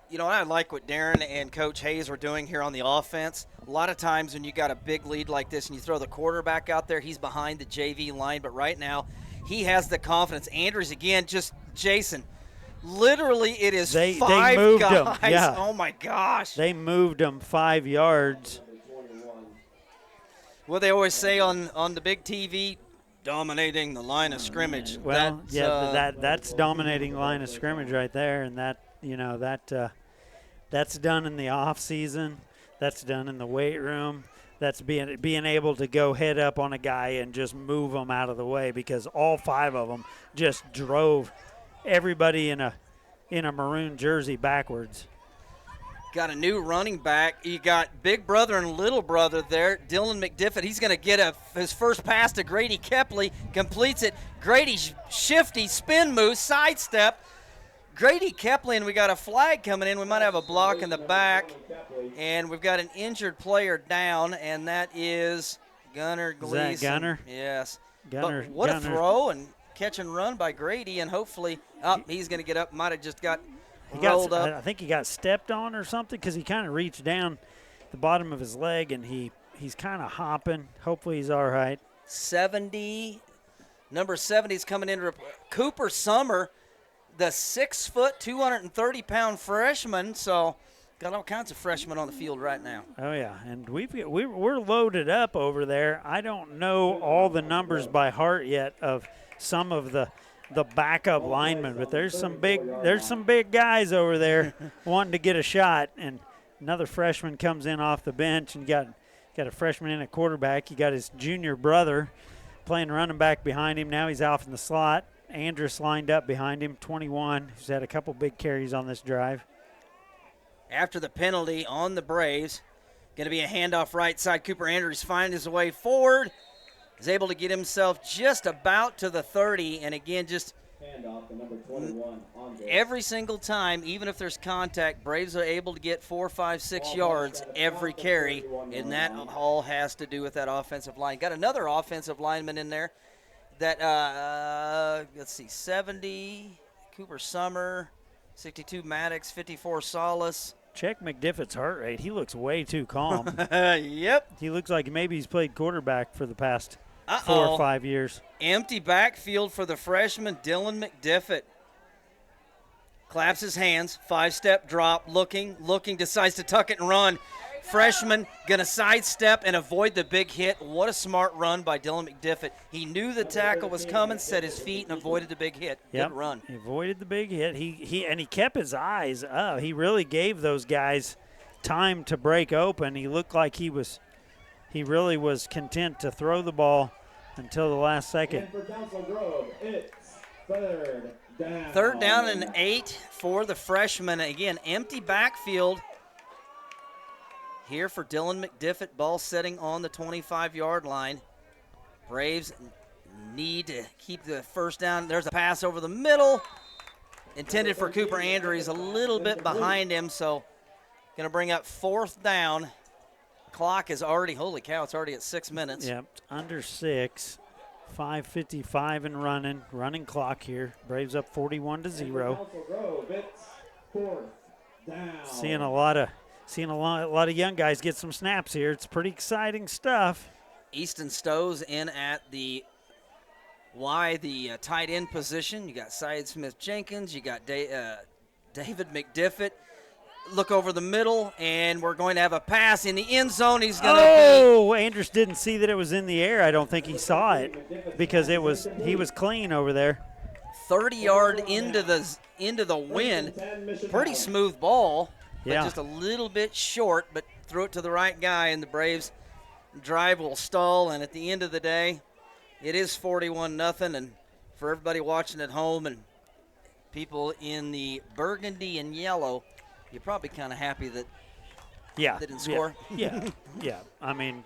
You know, I like what Darren and Coach Hayes were doing here on the offense. A lot of times when you got a big lead like this and you throw the quarterback out there, he's behind the JV line. But right now, he has the confidence. Andrews, again, just Jason. Literally, it is they 5 moved guys. Him. Yeah. Oh, my gosh. They moved him 5 yards. What they always say on the big TV, dominating the line of scrimmage. Well, that's dominating line of scrimmage right there, and that's done in the off season. That's done in the weight room. That's being able to go head up on a guy and just move them out of the way because all 5 of them just drove everybody in a maroon jersey backwards. Got a new running back. You got big brother and little brother there. Dylan McDiffit. He's going to get his first pass to Grady Kepley. Completes it. Grady shifty spin move, sidestep. Grady Kepley, and we got a flag coming in. We might have a block in the back. And we've got an injured player down, and that is Gunnar Gleason. Is that Gunnar? Yes. Gunnar. But what Gunnar. a throw and catch and run by Grady, and hopefully he's going to get up. Might have just got rolled up. I think he got stepped on or something because he kind of reached down the bottom of his leg, and he's kind of hopping. Hopefully he's all right. 70. Number 70 is coming in. Cooper Summer, the 6 foot, 230-pound freshman. So got all kinds of freshmen on the field right now. Oh, yeah, and we're loaded up over there. I don't know all the numbers by heart yet of some of the backup linemen, but there's some big guys over there wanting to get a shot. And another freshman comes in off the bench, and got a freshman in at quarterback. You got his junior brother playing running back behind him. Now he's off in the slot. Andrus lined up behind him, 21, who's had a couple big carries on this drive. After the penalty on the Braves, going to be a handoff right side. Cooper Andrews finds his way forward. Is able to get himself just about to the 30, and again, just every single time, even if there's contact, Braves are able to get 4, 5, 6 yards every carry, and that all has to do with that offensive line. Got another offensive lineman in there that, let's see, 70, Cooper Summer, 62, Maddox, 54, Solis. Check McDiffitt's heart rate. He looks way too calm. Yep. He looks like maybe he's played quarterback for the past 4 or 5 years. Empty backfield for the freshman, Dylan McDiffit. Claps his hands, 5-step drop, looking, decides to tuck it and run. Freshman going to sidestep and avoid the big hit. What a smart run by Dylan McDiffit. He knew the tackle was coming, set his feet, and avoided the big hit. Yep. Good run. He avoided the big hit. He kept his eyes up. He really gave those guys time to break open. He looked like he really was content to throw the ball until the last second. And for Council Grove, it's third down. Third down and 8 for the freshman. Again, empty backfield here for Dylan McDiffit. Ball setting on the 25-yard line. Braves need to keep the first down. There's a pass over the middle, intended for Cooper Andrews, a little bit behind him, so going to bring up 4th down. Clock is already, holy cow, it's already at 6 minutes. Yep, under 6. 5:55 and running clock here. Braves up 41-0. Council Grove, it's fourth down. Seeing a lot of young guys get some snaps here. It's pretty exciting stuff. Easton Stowe's in at the tight end position. You got Syed Smith-Jenkins. You got David McDiffit. Look over the middle, and we're going to have a pass in the end zone. He's going to Andrus didn't see that it was in the air. I don't think he saw it because he was clean over there. 30-yard into the wind. Pretty smooth ball, but Yeah. just a little bit short, but threw it to the right guy, and the Braves drive will stall. And at the end of the day, it is 41-0. And for everybody watching at home and people in the burgundy and yellow, you're probably kind of happy that Yeah. they didn't score. Yeah. Yeah. I mean,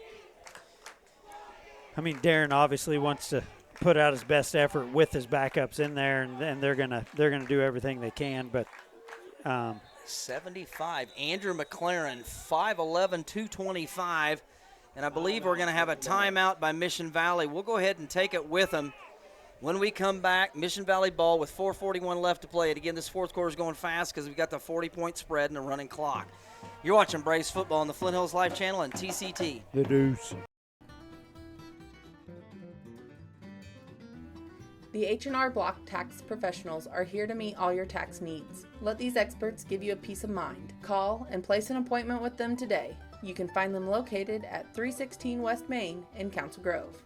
Darren obviously wants to put out his best effort with his backups in there, and they're gonna do everything they can. But 75. Andrew McLaren, 5'11", 225. And I believe we're going to have a timeout by Mission Valley. We'll go ahead and take it with them. When we come back, Mission Valley ball with 4:41 left to play. And again, this fourth quarter is going fast because we've got the 40-point spread and a running clock. You're watching Braves football on the Flint Hills Live channel and TCT. the Deuce. The H&R Block tax professionals are here to meet all your tax needs. Let these experts give you a peace of mind. Call and place an appointment with them today. You can find them located at 316 West Main in Council Grove.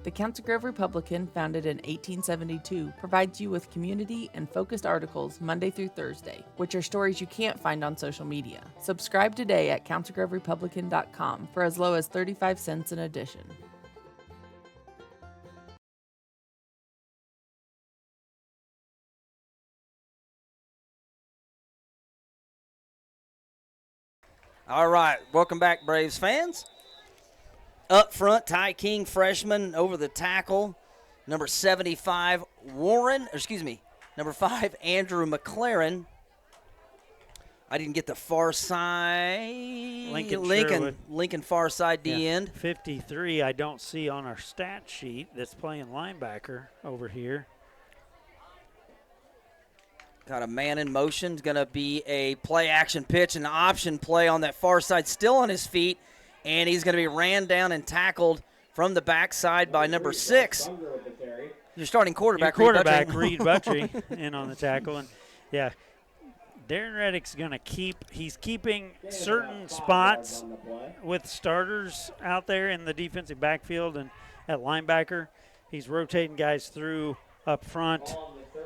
The Council Grove Republican, founded in 1872, provides you with community and focused articles Monday through Thursday, which are stories you can't find on social media. Subscribe today at councilgroverepublican.com for as low as 35 cents an edition. All right, welcome back, Braves fans. Up front, Ty King, freshman, over the tackle. Number 75, number 5, Andrew McLaren. I didn't get the far side. Lincoln far side D end. 53 I don't see on our stat sheet that's playing linebacker over here. Got a man in motion. It's going to be a play action pitch, an option play on that far side, still on his feet, and he's going to be ran down and tackled from the backside by number 6. Your starting quarterback, Reed Buttrey, in on the tackle. And, yeah, Darren Reddick's going to he's keeping certain spots with starters out there in the defensive backfield and at linebacker. He's rotating guys through up front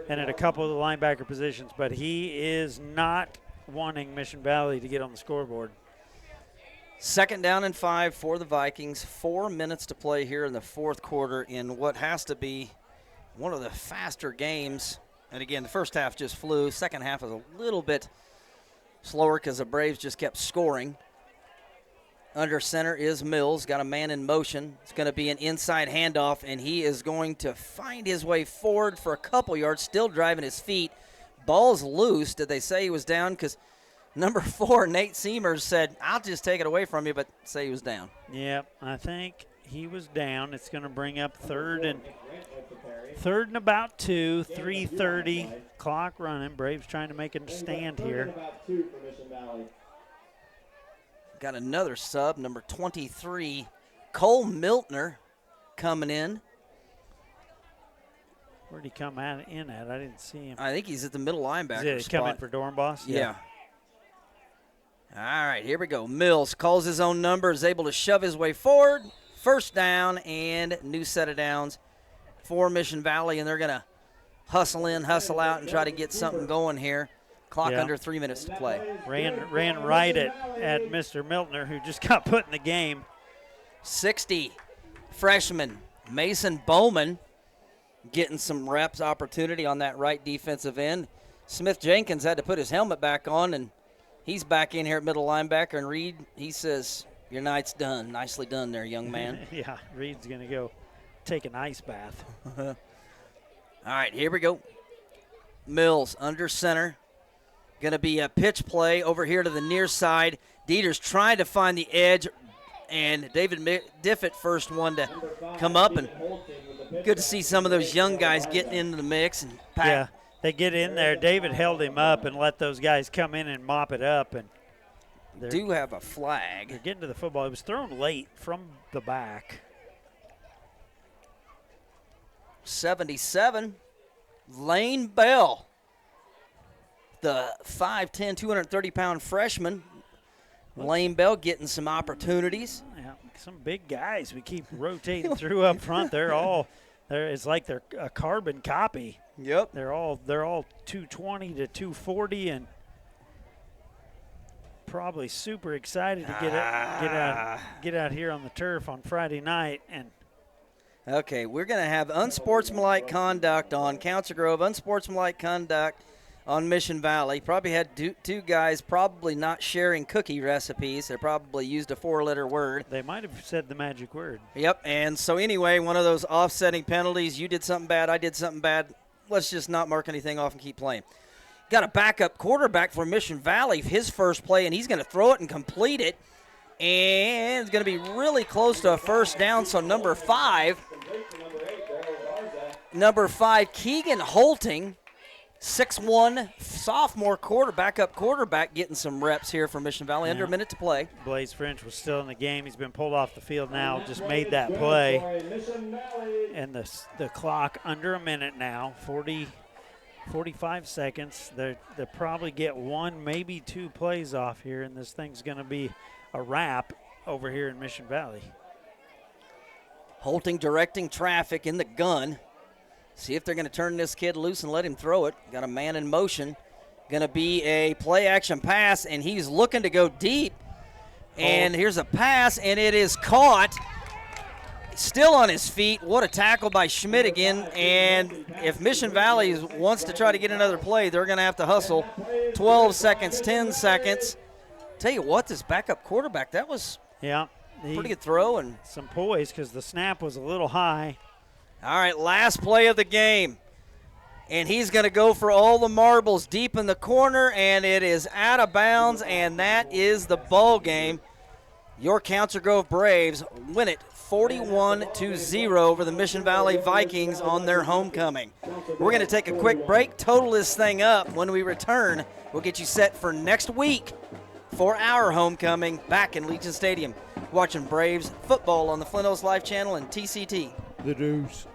and at a couple of the linebacker positions, but he is not wanting Mission Valley to get on the scoreboard. 2nd down and 5 for the Vikings. 4 minutes to play here in the 4th quarter in what has to be one of the faster games. And again, the first half just flew. Second half was a little bit slower because the Braves just kept scoring. Under center is Mills. Got a man in motion. It's going to be an inside handoff, and he is going to find his way forward for a couple yards, still driving his feet. Ball's loose. Did they say he was down? Because number 4, Nate Seamers, said, I'll just take it away from you, but say he was down. Yep, I think he was down. It's going to bring up third and about 2, 3:30, clock running. Braves trying to make a stand here. Got another sub, number 23, Cole Miltner coming in. Where'd he come in at? I didn't see him. I think he's at the middle linebacker Is he spot. coming for Dornbos? Yeah. All right, here we go. Mills calls his own number, is able to shove his way forward. First down and new set of downs for Mission Valley, and they're going to hustle in, hustle out, and try to get something going here. Clock under 3 minutes to play. Ran right at Mr. Miltner, who just got put in the game. 60, freshman Mason Bowman getting some reps opportunity on that right defensive end. Smith Jenkins had to put his helmet back on, and he's back in here at middle linebacker. And Reed, he says, your night's done. Nicely done there, young man. Yeah, Reed's going to go take an ice bath. All right, here we go. Mills under center. Going to be a pitch play over here to the near side. Dieter's trying to find the edge, and David Diffett first one to come up. And good to see some of those young guys getting into the mix. And yeah, they get in there. David held him up and let those guys come in and mop it up. And do have a flag. They're getting to the football. It was thrown late from the back. 77, Lane Bell. The 5'10", 230-pound freshman, Lane Bell, getting some opportunities. Yeah, some big guys we keep rotating through up front. It's like they're a carbon copy. Yep. They're all 220 to 240, and probably super excited to get out here on the turf on Friday night. And okay, we're going to have unsportsmanlike conduct on Council Grove, unsportsmanlike conduct on Mission Valley. Probably had two guys probably not sharing cookie recipes. They probably used a 4-letter word. They might have said the magic word. Yep, and so anyway, one of those offsetting penalties. You did something bad, I did something bad. Let's just not mark anything off and keep playing. Got a backup quarterback for Mission Valley, his first play, and he's going to throw it and complete it. And it's going to be really close to a first down, so number 5, Keegan Holting, 6'1", sophomore backup quarterback, getting some reps here for Mission Valley. Under a minute to play. Blaze French was still in the game. He's been pulled off the field now, just made that play. And the clock under a minute now, 45 seconds. They'll probably get 1, maybe 2 plays off here, and this thing's going to be a wrap over here in Mission Valley. Holting directing traffic in the gun. See if they're going to turn this kid loose and let him throw it. Got a man in motion. Going to be a play-action pass, and he's looking to go deep. And here's a pass, and it is caught. Still on his feet. What a tackle by Schmidt again. And if Mission Valley wants to try to get another play, they're going to have to hustle. 12 seconds, 10 seconds. Tell you what, this backup quarterback, that was Yeah. pretty good throw. And some poise because the snap was a little high. all right, last play of the game. And he's going to go for all the marbles deep in the corner, and it is out of bounds, and that is the ball game. Your Council Grove Braves win it 41-0 over the Mission Valley Vikings on their homecoming. We're going to take a quick break, total this thing up. When we return, we'll get you set for next week for our homecoming back in Legion Stadium. Watching Braves football on the Flint Hills Live channel and TCT. The Deuce.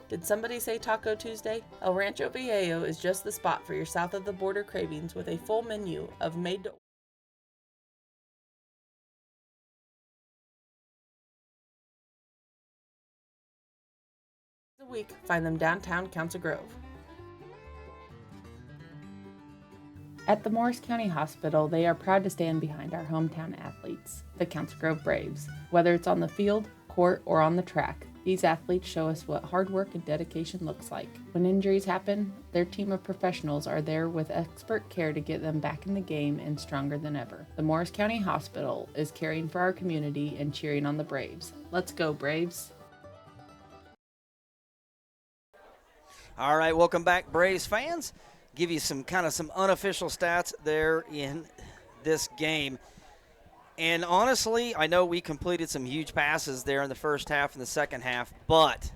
Did somebody say Taco Tuesday? El Rancho Viejo is just the spot for your south of the border cravings with a full menu of made to a week. Find them downtown Council Grove. At the Morris County Hospital, they are proud to stand behind our hometown athletes, the Council Grove Braves. Whether it's on the field, court, or on the track, these athletes show us what hard work and dedication looks like. When injuries happen, their team of professionals are there with expert care to get them back in the game and stronger than ever. The Morris County Hospital is caring for our community and cheering on the Braves. Let's go, Braves! All right, welcome back, Braves fans. Give you some unofficial stats there in this game. And honestly, I know we completed some huge passes there in the first half and the second half, but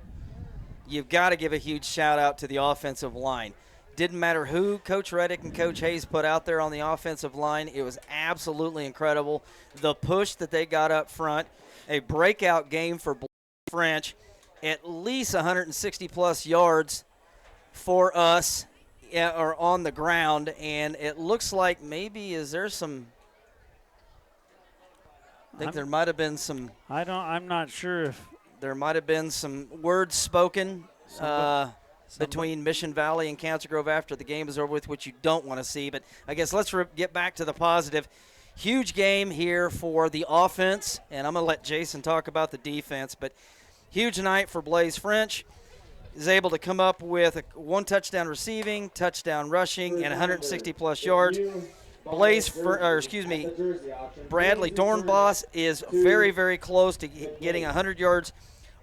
you've got to give a huge shout out to the offensive line. Didn't matter who Coach Reddick and Coach Hayes put out there on the offensive line. It was absolutely incredible. The push that they got up front, a breakout game for French, at least 160-plus yards for us or on the ground, and it looks like maybe there might have been some. I'm not sure if there might have been some words spoken between Mission Valley and Council Grove after the game is over with, which you don't want to see. But I guess let's get back to the positive. Huge game here for the offense, and I'm going to let Jason talk about the defense. But huge night for Blaze French. Is able to come up with one touchdown receiving, touchdown rushing, and 160-plus yards. Bradley Dornbos is very, very close to getting 100 yards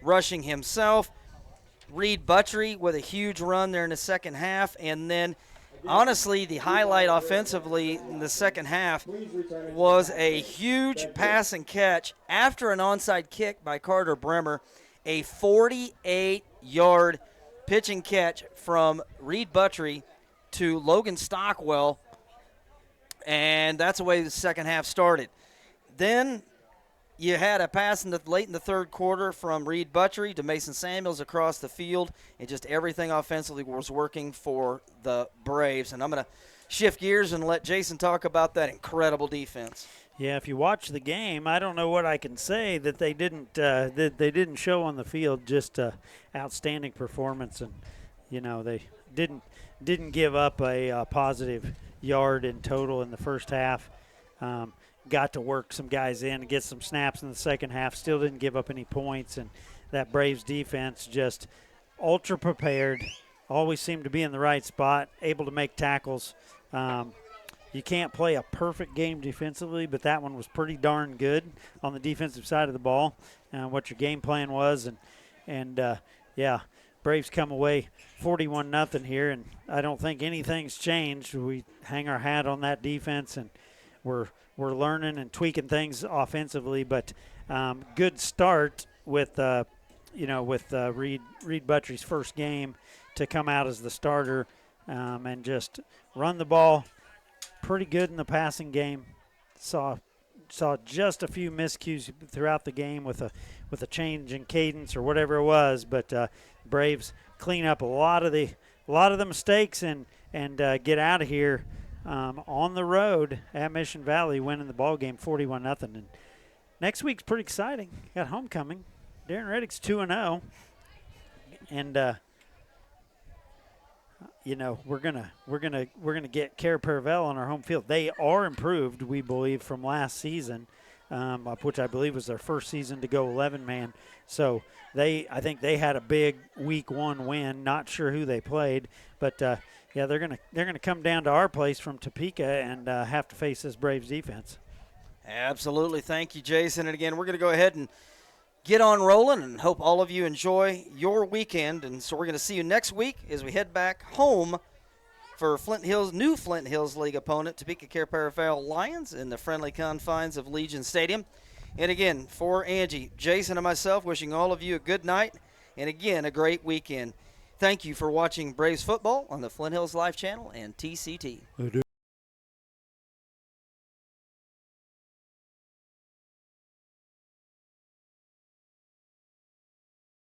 rushing himself. Reed Buttrey with a huge run there in the second half. And then, honestly, the highlight offensively in the second half was a huge pass and catch after an onside kick by Carter Bremer. A 48-yard pitch and catch from Reed Buttrey to Logan Stockwell, and that's the way the second half started. Then you had a pass late in the third quarter from Reed Buttrey to Mason Samuels across the field, and just everything offensively was working for the Braves. And I'm going to shift gears and let Jason talk about that incredible defense. Yeah, if you watch the game, I don't know what I can say that they didn't show on the field. Just outstanding performance, and they didn't give up a positive yard in total in the first half. Got to work some guys in and get some snaps in the second half. Still didn't give up any points, and that Braves defense just ultra prepared. Always seemed to be in the right spot, able to make tackles. You can't play a perfect game defensively, but that one was pretty darn good on the defensive side of the ball, what your game plan was. And Braves come away 41-0 here, and I don't think anything's changed. We hang our hat on that defense, and we're learning and tweaking things offensively. But good start with Reed Buttrey's first game to come out as the starter and just run the ball pretty good in the passing game. Saw just a few miscues throughout the game with a change in cadence or whatever it was, but Braves clean up a lot of the mistakes and get out of here on the road at Mission Valley, winning the ball game 41-0. And next week's pretty exciting. Got homecoming. Darren Reddick's 2-0, and we're gonna get Care Paravel on our home field. They are improved, we believe, from last season, which I believe was their first season to go 11-man. So I think they had a big week 1 win. Not sure who they played, but yeah, they're gonna come down to our place from Topeka and have to face this Braves defense. Absolutely. Thank you, Jason. And again, we're going to go ahead and get on rolling and hope all of you enjoy your weekend. And so we're going to see you next week as we head back home for new Flint Hills League opponent, Topeka Care Paravel Lions, in the friendly confines of Legion Stadium. And again, for Angie, Jason, and myself, wishing all of you a good night and again a great weekend. Thank you for watching Braves football on the Flint Hills Live channel and TCT.